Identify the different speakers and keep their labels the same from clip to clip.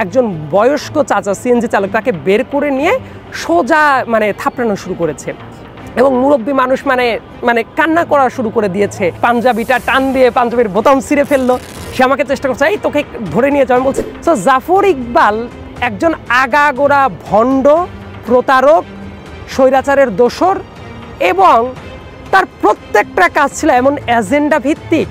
Speaker 1: একজন বয়স্ক চাচা সিএনজি চালক তাকে বের করে নিয়ে সোজা থাপড়ানো শুরু করেছে এবং মুরব্বী মানুষ কান্না করা শুরু করে দিয়েছে। পাঞ্জাবিটা টান দিয়ে পাঞ্জাবির বোতাম ছিঁড়ে ফেললো। সে আমাকে চেষ্টা করছে, এই তোকে ধরে নিয়ে যাও। আমি বলছি সো জাফর ইকবাল একজন আগাগোড়া ভণ্ড, প্রতারক, স্বৈরাচারের দোসর এবং তার প্রত্যেকটা কাজ ছিল এমন এজেন্ডা ভিত্তিক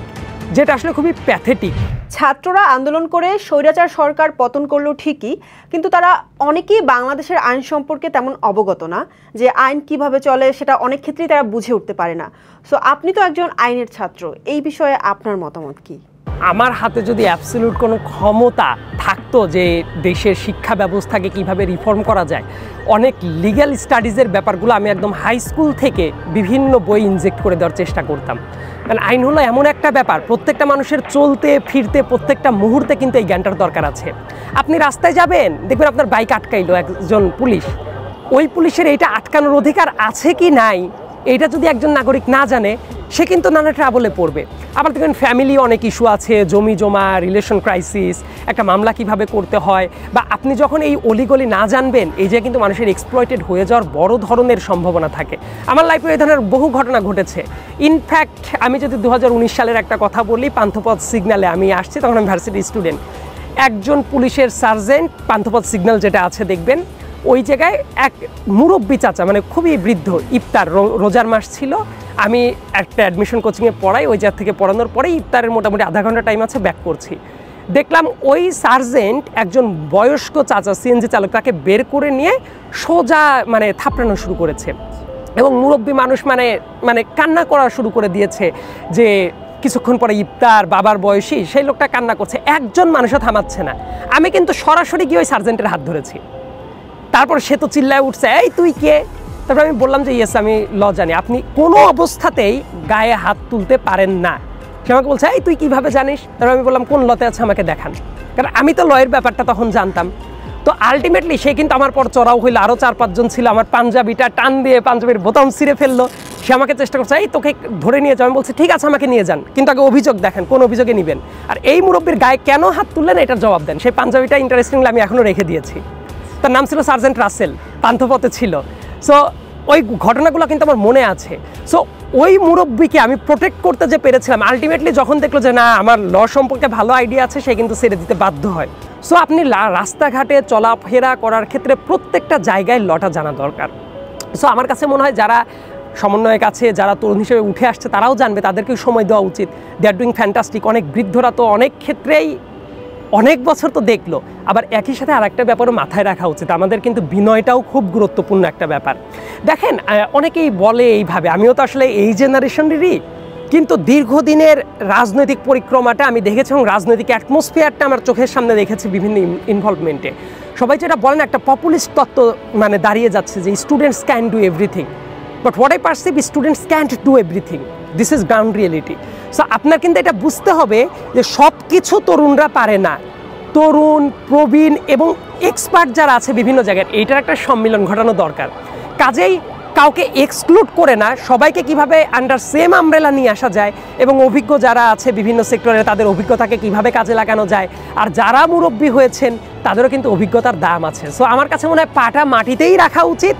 Speaker 1: যেটা আসলে খুবই প্যাথেটিক।
Speaker 2: ছাত্ররা আন্দোলন করে স্বৈরাচার সরকার পতন করলো ঠিকই, কিন্তু তারা অনেকেই বাংলাদেশের আইন সম্পর্কে তেমন অবগত না, যে আইন কিভাবে চলে সেটা অনেক ক্ষেত্রেই তারা বুঝে উঠতে পারে না। সো আপনি তো একজন আইনের ছাত্র, এই বিষয়ে আপনার মতামত কি?
Speaker 1: আমার হাতে যদি অ্যাবসলিউট কোনো ক্ষমতা থাকতো যে দেশের শিক্ষা ব্যবস্থাকে কিভাবে রিফর্ম করা যায়, অনেক লিগ্যাল স্টাডিজের ব্যাপারগুলো আমি একদম হাই স্কুল থেকে বিভিন্ন বই ইনজেক্ট করে দেওয়ার চেষ্টা করতাম। কারণ আইন হলো এমন একটা ব্যাপার, প্রত্যেকটা মানুষের চলতে ফিরতে প্রত্যেকটা মুহূর্তে কিন্তু এই জ্ঞানটার দরকার আছে। আপনি রাস্তায় যাবেন, দেখবেন আপনার বাইক আটকাইলো একজন পুলিশ, ওই পুলিশের এইটা আটকানোর অধিকার আছে কি নাই এইটা যদি একজন নাগরিক না জানে, সে কিন্তু নানা ট্রাবলে পড়বে। আবার দেখবেন ফ্যামিলি অনেক ইস্যু আছে, জমি জমা, রিলেশন ক্রাইসিস, একটা মামলা কিভাবে করতে হয়, বা আপনি যখন এই অলিগলি না জানবেন, এই যে কিন্তু মানুষের এক্সপ্লয়েটেড হয়ে যাওয়ার বড় ধরনের সম্ভাবনা থাকে। আমার লাইফে এই ধরনের বহু ঘটনা ঘটেছে। ইনফ্যাক্ট আমি যদি 2019 সালের একটা কথা বলি, পান্থপথ সিগন্যালে আমি আসছি, তখন আমি ভার্সিটি স্টুডেন্ট। একজন পুলিশের সার্জেন্ট, পান্থপথ সিগন্যাল যেটা আছে দেখবেন, ওই জায়গায় এক মুরব্বী চাচা, খুবই বৃদ্ধ, ইফতার রোজার মাস ছিল, আমি একটা অ্যাডমিশন কোচিংয়ে পড়াই, ওই জায়গা থেকে পড়ানোর পরে ইফতারের মোটামুটি আধা ঘন্টা টাইম আছে, ব্যাক করছি। দেখলাম ওই সার্জেন্ট একজন বয়স্ক চাচা সিএনজি চালক তাকে বের করে নিয়ে সোজা থাপড়ানো শুরু করেছে এবং মুরব্বী মানুষ কান্না করা শুরু করে দিয়েছে যে কিছুক্ষণ পরে ইফতার, বাবার বয়সী, সেই লোকটা কান্না করছে, একজন মানুষও থামাচ্ছে না। আমি কিন্তু সরাসরি গিয়ে ওই সার্জেন্টের হাত ধরেছি। তারপর সে তো চিল্লায় উঠছে, এই তুই কে? তারপর আমি বললাম যে ইয়েস আমি ল জানি, আপনি কোনো অবস্থাতেই গায়ে হাত তুলতে পারেন না। সে আমাকে বলছে, এই তুই কীভাবে জানিস? তারপর আমি বললাম কোন লতে আছে আমাকে দেখান, কারণ আমি তো লয়ের ব্যাপারটা তখন জানতাম। তো আলটিমেটলি সে কিন্তু আমার পর চড়াও হইলো, আরও 4-5 জন ছিল, আমার পাঞ্জাবিটা টান দিয়ে পাঞ্জাবির বোতাম ছিঁড়ে ফেললো। সে আমাকে চেষ্টা করছে, এই তোকে ধরে নিয়ে যাও। আমি বলছি ঠিক আছে আমাকে নিয়ে যান, কিন্তু আগে অভিযোগ দেখেন, কোন অভিযোগে নেবেন, আর এই মুরব্বীর গায়ে কেন হাত তুললেন এটার জবাব দেন। সেই পাঞ্জাবিটা ইন্টারেস্টিংলি আমি এখনও রেখে দিয়েছি। তার নাম ছিল সার্জেন্ট রাসেল, পান্থপথে ছিল। সো ওই ঘটনাগুলো কিন্তু আমার মনে আছে। সো ওই মুরব্বীকে আমি প্রোটেক্ট করতে যে পেরেছিলাম, আলটিমেটলি যখন দেখলো যে না আমার ল সম্পর্কে ভালো আইডিয়া আছে, সে কিন্তু ছেড়ে দিতে বাধ্য হয়। সো আপনি রাস্তাঘাটে চলাফেরা করার ক্ষেত্রে প্রত্যেকটা জায়গায় লটা জানা দরকার। সো আমার কাছে মনে হয় যারা সমন্বয়ের কাছে, যারা তরুণ হিসেবে উঠে আসছে, তারাও জানবে, তাদেরকেও সময় দেওয়া উচিত। দে আর ডুইং ফ্যান্টাস্টিক। অনেক বৃদ্ধরা তো অনেক ক্ষেত্রেই অনেক বছর তো দেখলো। আবার একই সাথে আরেকটা ব্যাপারও মাথায় রাখা উচিত, আমাদের কিন্তু বিনয়টাও খুব গুরুত্বপূর্ণ একটা ব্যাপার। দেখেন অনেকেই বলে এইভাবে, আমিও তো আসলে এই জেনারেশনেরই, কিন্তু দীর্ঘদিনের রাজনৈতিক পরিক্রমাটা আমি দেখেছি এবং রাজনৈতিক অ্যাটমসফিয়ারটা আমার চোখের সামনে দেখেছি বিভিন্ন ইনভলভমেন্টে। সবাই যেটা বলেন একটা পপুলিস্ট তত্ত্ব দাঁড়িয়ে যাচ্ছে যে students can do everything, but what I perceive students can't do everything, this is ground reality. So আপনার কিন্তু এটা বুঝতে হবে যে সব কিছু তরুণরা পারে না। তরুণ, প্রবীণ এবং এক্সপার্ট যারা আছে বিভিন্ন জায়গায়, এইটার একটা সম্মিলন ঘটানো দরকার। কাজেই কাউকে এক্সক্লুড করে না, সবাইকে কিভাবে আন্ডার সেম আমব্রেলা নিয়ে আসা যায় এবং অভিজ্ঞ যারা আছে বিভিন্ন সেক্টরে তাদের অভিজ্ঞতাকে কিভাবে কাজে লাগানো যায়, আর যারা মুরব্বী হয়েছেন তাদেরও কিন্তু অভিজ্ঞতার দাম আছে। সো আমার কাছে মনে হয় পাটা মাটিতেই রাখা উচিত,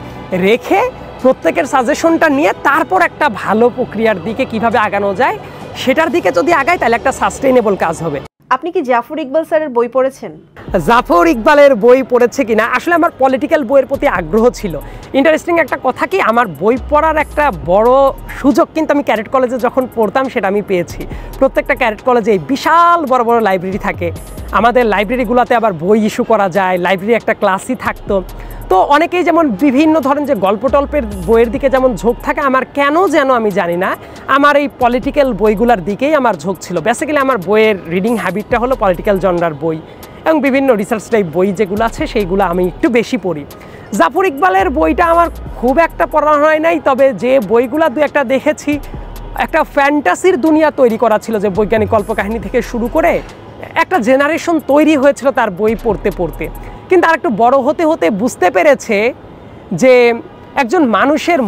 Speaker 1: রেখে প্রত্যেকের সাজেশনটা নিয়ে তারপর একটা ভালো প্রক্রিয়ার দিকে কিভাবে আগানো যায় সেটার দিকে যদি আগায়, তাহলে একটা সাস্টেইনেবল কাজ হবে।
Speaker 2: আপনি কি জাফর ইকবাল স্যারের বই পড়েছেন?
Speaker 1: জাফর ইকবালের বই পড়েছে কিনা, আসলে আমার পলিটিক্যাল বইয়ের প্রতি আগ্রহ ছিল। ইন্টারেস্টিং একটা কথা কি, আমার বই পড়ার একটা বড় সুযোগ কিন্তু আমি ক্যাডেট কলেজে যখন পড়তাম সেটা আমি পেয়েছি। প্রত্যেকটা ক্যাডেট কলেজে বিশাল বড় বড় লাইব্রেরি থাকে, আমাদের লাইব্রেরিগুলোতে আবার বই ইস্যু করা যায়, লাইব্রেরি একটা ক্লাসই থাকতো। তো অনেকেই যেমন বিভিন্ন ধরনের যে গল্প টল্পের বইয়ের দিকে যেমন ঝোঁক থাকে, আমার কেন যেন আমি জানি না, আমার এই পলিটিক্যাল বইগুলোর দিকেই আমার ঝোঁক ছিল। বেসিক্যালি আমার বইয়ের রিডিং হ্যাবিটটা হলো পলিটিক্যাল জনরার বই এবং বিভিন্ন রিসার্চ টাইপ বই যেগুলো আছে সেইগুলো আমি একটু বেশি পড়ি। জাফর ইকবালের বইটা আমার খুব একটা পড়া হয় নাই, তবে যে বইগুলো দু একটা দেখেছি, একটা ফ্যান্টাসির দুনিয়া তৈরি করা ছিল, যে বৈজ্ঞানিক কল্পকাহিনী থেকে শুরু করে একটা জেনারেশন তৈরি হয়েছিল তার বই পড়তে পড়তে। কিন্তু আর একটু বড় হতে হতে বুঝতে পেরেছে যে একজন মানুষের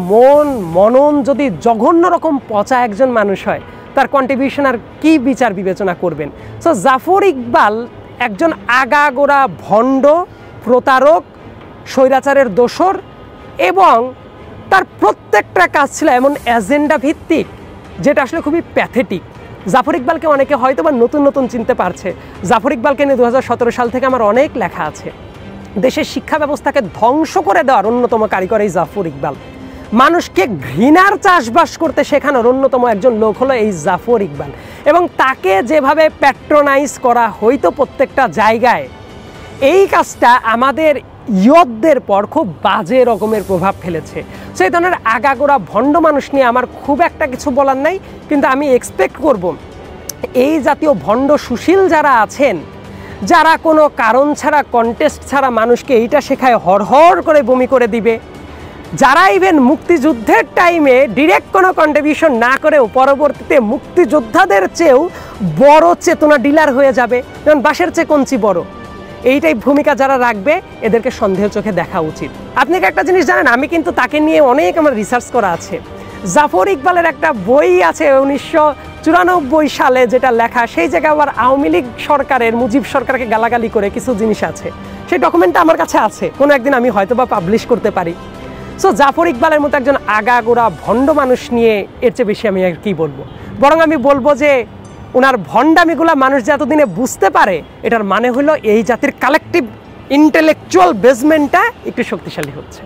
Speaker 1: মনন যদি জঘন্য রকম পচা একজন মানুষ হয়, তার কন্ট্রিবিউশন আর কি বিচার বিবেচনা করবেন। সো জাফর ইকবাল একজন আগাগোড়া ভণ্ড, প্রতারক, স্বৈরাচারের দোসর, এবং তার প্রত্যেকটা কাজ ছিল এমন এজেন্ডা ভিত্তিক যেটা আসলে খুবই প্যাথেটিক। জাফর ইকবালকে অনেকে হয়তো বা নতুন নতুন চিনতে পারছে। জাফর ইকবালকে নিয়ে 2017 সাল থেকে আমার অনেক লেখা আছে। দেশের শিক্ষা ব্যবস্থাকে ধ্বংস করে দেওয়ার অন্যতম কারিগর এই জাফর ইকবাল। মানুষকে ঘৃণার চাষবাস করতে শেখানোর অন্যতম একজন লোক হলো এই জাফর ইকবাল, এবং তাকে যেভাবে প্যাট্রোনাইজ করা হয়তো প্রত্যেকটা জায়গায়, এই কাজটা আমাদের ইয়তদের পর খুব বাজে রকমের প্রভাব ফেলেছে। সেই ধরনের আগাগোড়া ভণ্ড মানুষ নিয়ে আমার খুব একটা কিছু বলার নাই, কিন্তু আমি এক্সপেক্ট করব এই জাতীয় ভণ্ড সুশীল যারা আছেন, যারা কোনো কারণ ছাড়া, কন্টেস্ট ছাড়া মানুষকে এইটা শেখায় হড়হড় করে বমি করে দিবে, যারা ইভেন মুক্তিযুদ্ধের টাইমে ডিরেক্ট কোনো কন্ট্রিবিউশন না করেও পরবর্তীতে মুক্তিযোদ্ধাদের চেয়েও বড় চেতনা ডিলার হয়ে যাবে, যেমন বাঁশের চেয়ে কঞ্চি বড়, এইটাই ভূমিকা যারা রাখবে এদেরকে সন্দেহ চোখে দেখা উচিত। আপনি কি একটা জিনিস জানেন, আমি কিন্তু তাকে নিয়ে অনেক আমার রিসার্চ করা আছে। জাফর ইকবালের একটা বই আছে 1994 সালে যেটা লেখা, সেই জায়গায় আবার আওয়ামী লীগ সরকারের, মুজিব সরকারকে গালাগালি করে কিছু জিনিস আছে, সেই ডকুমেন্টটা আমার কাছে আছে, কোনো একদিন আমি হয়তো বা পাবলিশ করতে পারি। সো জাফর ইকবালের মতো একজন আগাগোড়া ভণ্ড মানুষ নিয়ে এর চেয়ে বেশি আমি আর কি বলবো। বরং আমি বলবো যে ওনার ভণ্ডামিগুলা মানুষ যে এতদিনে বুঝতে পারে, এটার মানে হলো এই জাতির কালেকটিভ ইন্টেলেকচুয়াল বেসমেন্টটা একটু শক্তিশালী হচ্ছে।